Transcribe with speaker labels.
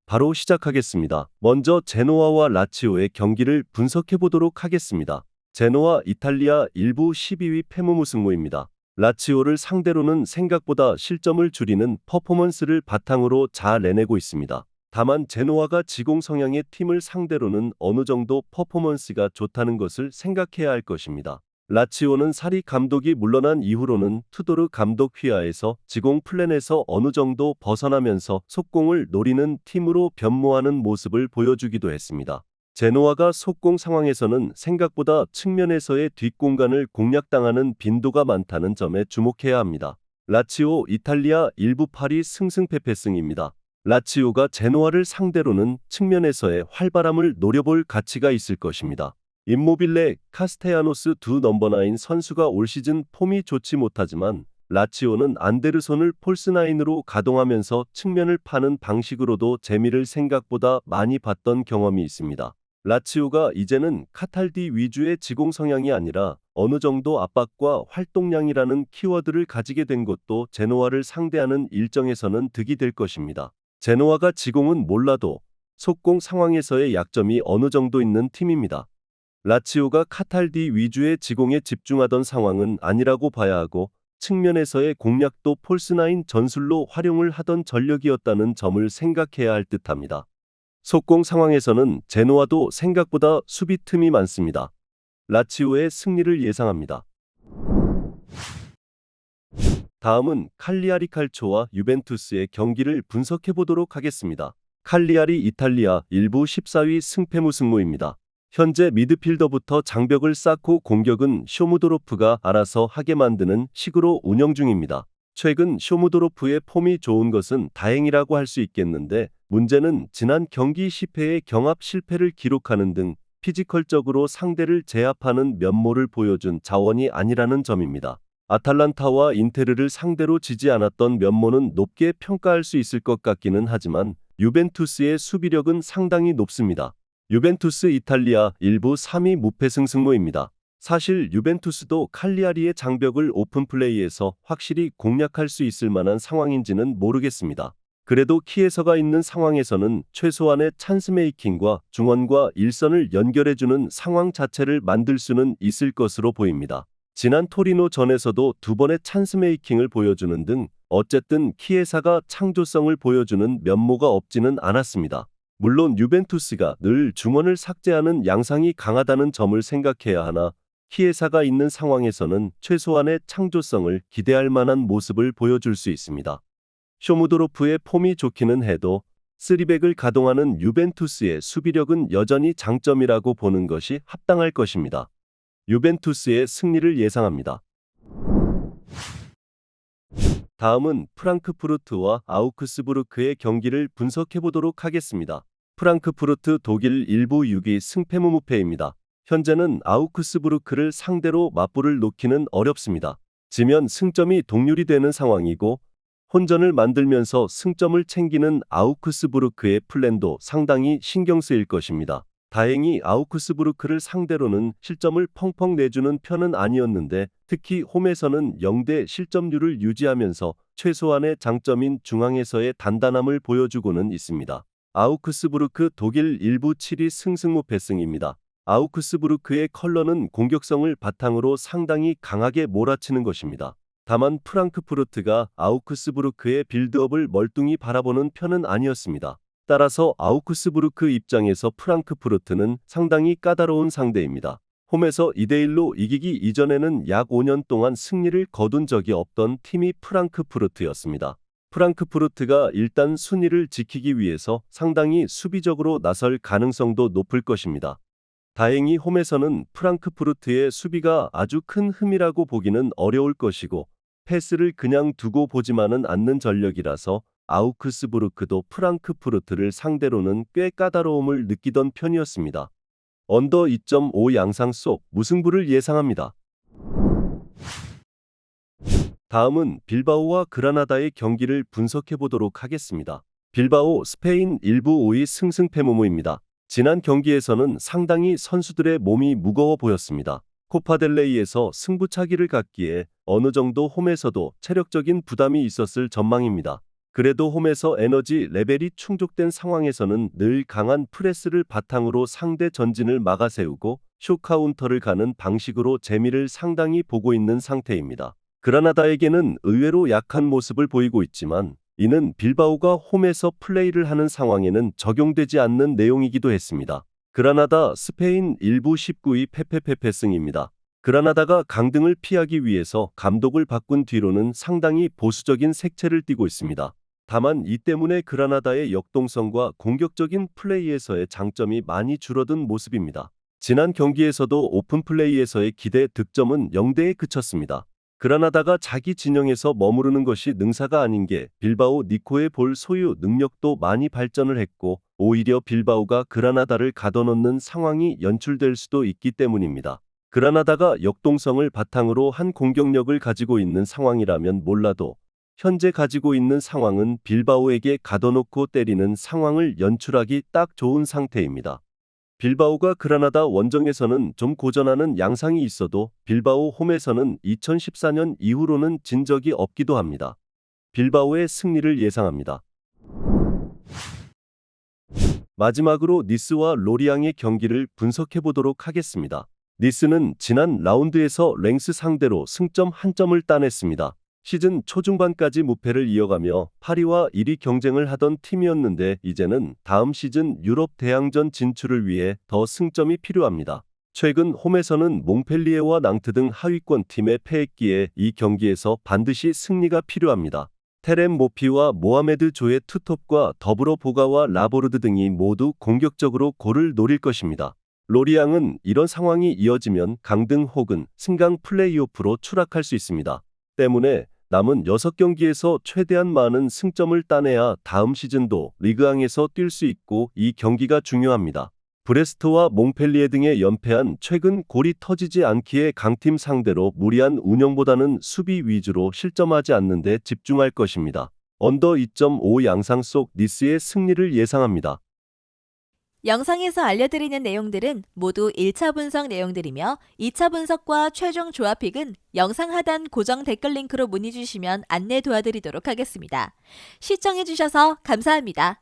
Speaker 1: 바로 시작하겠습니다. 먼저 제노아와 라치오의 경기를 분석해 보도록 하겠습니다. 제노아 이탈리아 1부 12위 패무무 승부입니다. 라치오를 상대로는 생각보다 실점을 줄이는 퍼포먼스를 바탕으로 잘 내내고 있습니다. 다만 제노아가 지공 성향의 팀을 상대로는 어느 정도 퍼포먼스가 좋다는 것을 생각해야 할 것입니다. 라치오는 사리 감독이 물러난 이후로는 투도르 감독 휘하에서 지공 플랜에서 어느 정도 벗어나면서 속공을 노리는 팀으로 변모하는 모습을 보여주기도 했습니다. 제노아가 속공 상황에서는 생각보다 측면에서의 뒷공간을 공략당하는 빈도가 많다는 점에 주목해야 합니다. 라치오 이탈리아 1부 8위 승승패패승입니다. 라치오가 제노아를 상대로는 측면에서의 활발함을 노려볼 가치가 있을 것입니다. 임모빌레, 카스테야노스 두 넘버9 선수가 올 시즌 폼이 좋지 못하지만 라치오는 안데르손을 폴스9으로 가동하면서 측면을 파는 방식으로도 재미를 생각보다 많이 봤던 경험이 있습니다. 라치오가 이제는 카탈디 위주의 지공 성향이 아니라 어느 정도 압박과 활동량이라는 키워드를 가지게 된 것도 제노아를 상대하는 일정에서는 득이 될 것입니다. 제노아가 지공은 몰라도 속공 상황에서의 약점이 어느 정도 있는 팀입니다. 라치오가 카탈디 위주의 지공에 집중하던 상황은 아니라고 봐야 하고 측면에서의 공략도 폴스9 전술로 활용을 하던 전력이었다는 점을 생각해야 할 듯합니다. 속공 상황에서는 제노아도 생각보다 수비 틈이 많습니다. 라치오의 승리를 예상합니다. 다음은 칼리아리 칼초와 유벤투스의 경기를 분석해 보도록 하겠습니다. 칼리아리 이탈리아 1부 14위 승패무 승부입니다. 현재 미드필더부터 장벽을 쌓고 공격은 쇼무도로프가 알아서 하게 만드는 식으로 운영 중입니다. 최근 쇼무도로프의 폼이 좋은 것은 다행이라고 할 수 있겠는데 문제는 지난 경기 10회의 경합 실패를 기록하는 등 피지컬적으로 상대를 제압하는 면모를 보여준 자원이 아니라는 점입니다. 아탈란타와 인테르를 상대로 지지 않았던 면모는 높게 평가할 수 있을 것 같기는 하지만 유벤투스의 수비력은 상당히 높습니다. 유벤투스 이탈리아 1부 3위 무패승 승부입니다. 사실 유벤투스도 칼리아리의 장벽을 오픈플레이에서 확실히 공략할 수 있을 만한 상황인지는 모르겠습니다. 그래도 키에서가 있는 상황에서는 최소한의 찬스메이킹과 중원과 일선을 연결해주는 상황 자체를 만들 수는 있을 것으로 보입니다. 지난 토리노 전에서도 두 번의 찬스메이킹을 보여주는 등 어쨌든 키에사가 창조성을 보여주는 면모가 없지는 않았습니다. 물론 유벤투스가 늘 중원을 삭제하는 양상이 강하다는 점을 생각해야 하나 키에사가 있는 상황에서는 최소한의 창조성을 기대할 만한 모습을 보여줄 수 있습니다. 쇼무도로프의 폼이 좋기는 해도 3백을 가동하는 유벤투스의 수비력은 여전히 장점이라고 보는 것이 합당할 것입니다. 유벤투스의 승리를 예상합니다. 다음은 프랑크푸르트와 아우크스부르크의 경기를 분석해 보도록 하겠습니다. 프랑크푸르트 독일 1부 6위 승패무 무패입니다. 현재는 아우크스부르크를 상대로 맞불을 놓기는 어렵습니다. 지면 승점이 동률이 되는 상황이고 혼전을 만들면서 승점을 챙기는 아우크스부르크의 플랜도 상당히 신경 쓰일 것입니다. 다행히 아우크스부르크를 상대로는 실점을 펑펑 내주는 편은 아니었는데 특히 홈에서는 0대 실점률을 유지하면서 최소한의 장점인 중앙에서의 단단함을 보여주고는 있습니다. 아우크스부르크 독일 1부 7위 승승무패승입니다. 아우크스부르크의 컬러는 공격성을 바탕으로 상당히 강하게 몰아치는 것입니다. 다만 프랑크푸르트가 아우크스부르크의 빌드업을 멀뚱히 바라보는 편은 아니었습니다. 따라서 아우크스부르크 입장에서 프랑크푸르트는 상당히 까다로운 상대입니다. 홈에서 2대1로 이기기 이전에는 약 5년 동안 승리를 거둔 적이 없던 팀이 프랑크푸르트였습니다. 프랑크푸르트가 일단 순위를 지키기 위해서 상당히 수비적으로 나설 가능성도 높을 것입니다. 다행히 홈에서는 프랑크푸르트의 수비가 아주 큰 흠이라고 보기는 어려울 것이고 패스를 그냥 두고 보지만은 않는 전력이라서 아우크스부르크도 프랑크푸르트를 상대로는 꽤 까다로움을 느끼던 편이었습니다. 언더 2.5 양상 속 무승부를 예상합니다. 다음은 빌바오와 그라나다의 경기를 분석해 보도록 하겠습니다. 빌바오 스페인 1부 5위 승승패무무입니다. 지난 경기에서는 상당히 선수들의 몸이 무거워 보였습니다. 코파델레이에서 승부차기를 갖기에 어느 정도 홈에서도 체력적인 부담이 있었을 전망입니다. 그래도 홈에서 에너지 레벨이 충족된 상황에서는 늘 강한 프레스를 바탕으로 상대 전진을 막아세우고 쇼카운터를 가는 방식으로 재미를 상당히 보고 있는 상태입니다. 그라나다에게는 의외로 약한 모습을 보이고 있지만 이는 빌바오가 홈에서 플레이를 하는 상황에는 적용되지 않는 내용이기도 했습니다. 그라나다 스페인 1부 19위 페페페페승입니다. 그라나다가 강등을 피하기 위해서 감독을 바꾼 뒤로는 상당히 보수적인 색채를 띠고 있습니다. 다만 이 때문에 그라나다의 역동성과 공격적인 플레이에서의 장점이 많이 줄어든 모습입니다. 지난 경기에서도 오픈 플레이에서의 기대 득점은 0대에 그쳤습니다. 그라나다가 자기 진영에서 머무르는 것이 능사가 아닌 게 빌바오 니코의 볼 소유 능력도 많이 발전을 했고 오히려 빌바오가 그라나다를 가둬놓는 상황이 연출될 수도 있기 때문입니다. 그라나다가 역동성을 바탕으로 한 공격력을 가지고 있는 상황이라면 몰라도 현재 가지고 있는 상황은 빌바오에게 가둬놓고 때리는 상황을 연출하기 딱 좋은 상태입니다. 빌바오가 그라나다 원정에서는 좀 고전하는 양상이 있어도 빌바오 홈에서는 2014년 이후로는 진 적이 없기도 합니다. 빌바오의 승리를 예상합니다. 마지막으로 니스와 로리앙의 경기를 분석해 보도록 하겠습니다. 니스는 지난 라운드에서 랭스 상대로 승점 1점을 따냈습니다. 시즌 초중반까지 무패를 이어가며 8위와 1위 경쟁을 하던 팀이었는데 이제는 다음 시즌 유럽 대항전 진출을 위해 더 승점이 필요합니다. 최근 홈에서는 몽펠리에와 낭트 등 하위권 팀에 패했기에 이 경기에서 반드시 승리가 필요합니다. 테렘 모피와 모하메드 조의 투톱과 더불어 보가와 라보르드 등이 모두 공격적으로 골을 노릴 것입니다. 로리앙은 이런 상황이 이어지면 강등 혹은 승강 플레이오프로 추락할 수 있습니다. 때문에 남은 6경기에서 최대한 많은 승점을 따내야 다음 시즌도 리그앙에서 뛸 수 있고 이 경기가 중요합니다. 브레스트와 몽펠리에 등에 연패한 최근 골이 터지지 않기에 강팀 상대로 무리한 운영보다는 수비 위주로 실점하지 않는 데 집중할 것입니다. 언더 2.5 양상 속 니스의 승리를 예상합니다.
Speaker 2: 영상에서 알려드리는 내용들은 모두 1차 분석 내용들이며 2차 분석과 최종 조합픽은 영상 하단 고정 댓글 링크로 문의 주시면 안내 도와드리도록 하겠습니다. 시청해주셔서 감사합니다.